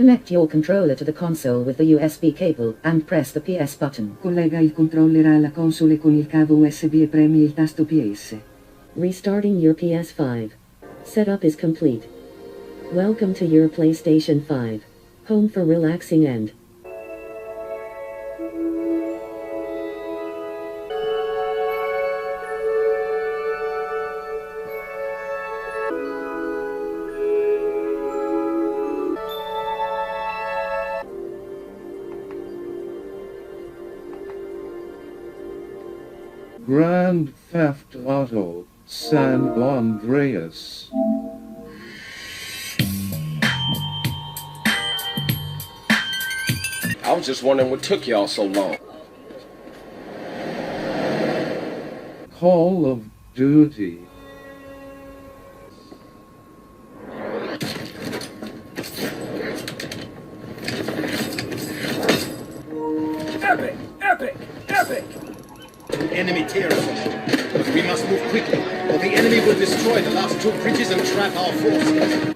Connect your controller to the console with the USB cable and press the PS button. Collega il controller alla console con il cavo USB e premi il tasto PS. Restarting your PS5. Setup is complete. Welcome to your PlayStation 5. Home for relaxing and Grand Theft Auto, San Andreas. I was just wondering what took y'all so long. Call of Duty. Epic! Epic! Epic! Enemy terrorists. But we must move quickly, or the enemy will destroy the last two bridges and trap our forces.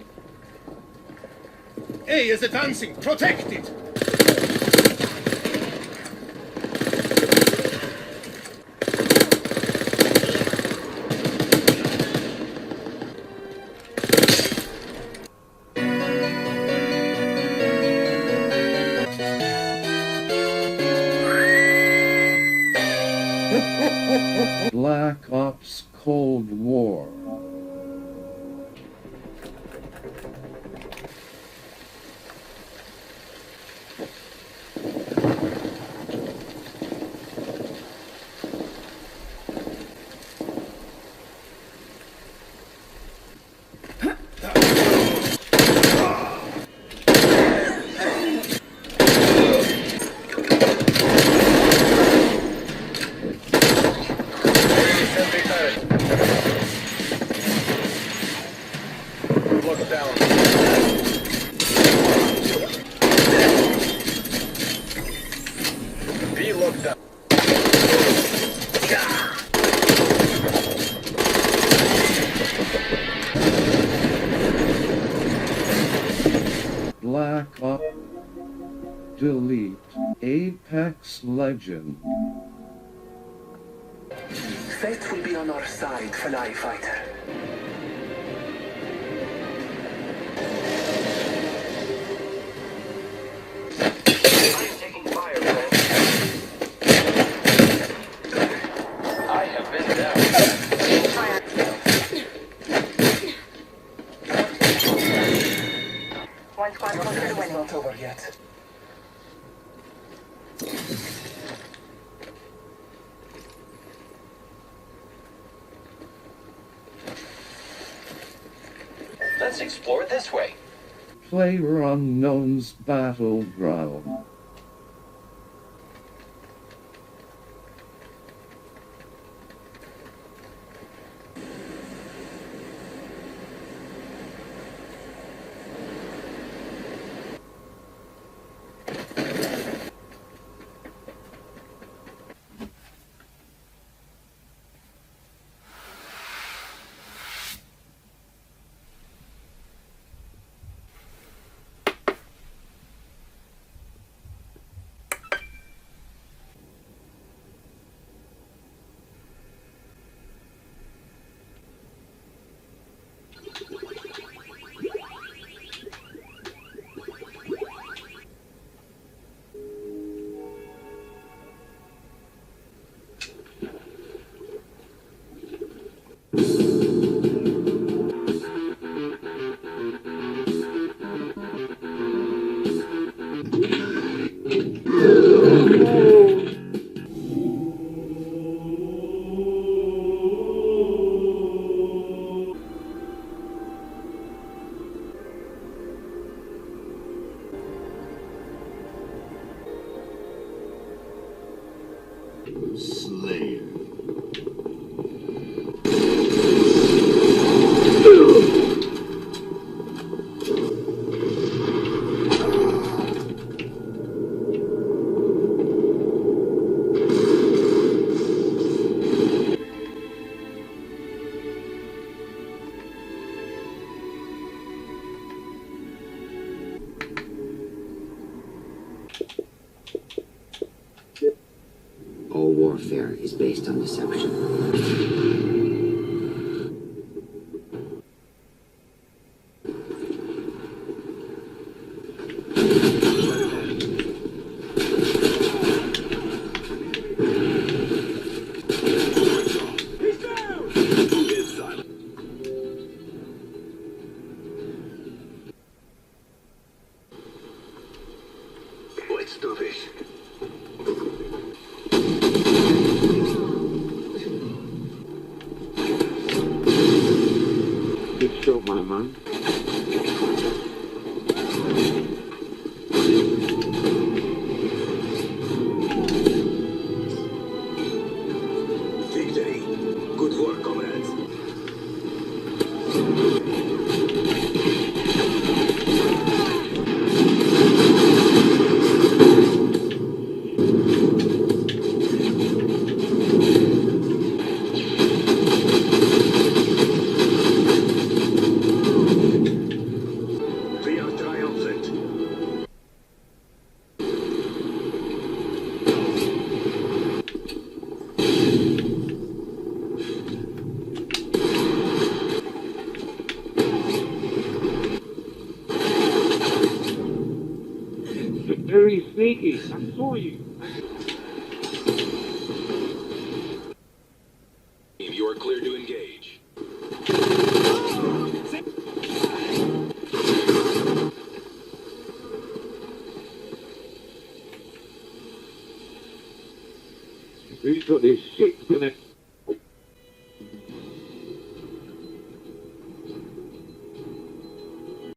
A is advancing. Protect it! Black Ops Cold War. Look down. B look down. Black Ops. Delete. Apex Legend. Fate will be on our side, Fly Fighter. I have been down. One squad closer to It's winning. not over yet. Let's explore this way. PlayerUnknown's Battleground. Slayer. All warfare is based on deception. Let's do this. Good stroke, my man. Victory. Good work, comrades. We are triumphant. Very sneaky. I saw you. You are clear to engage. Who's got this shit connect?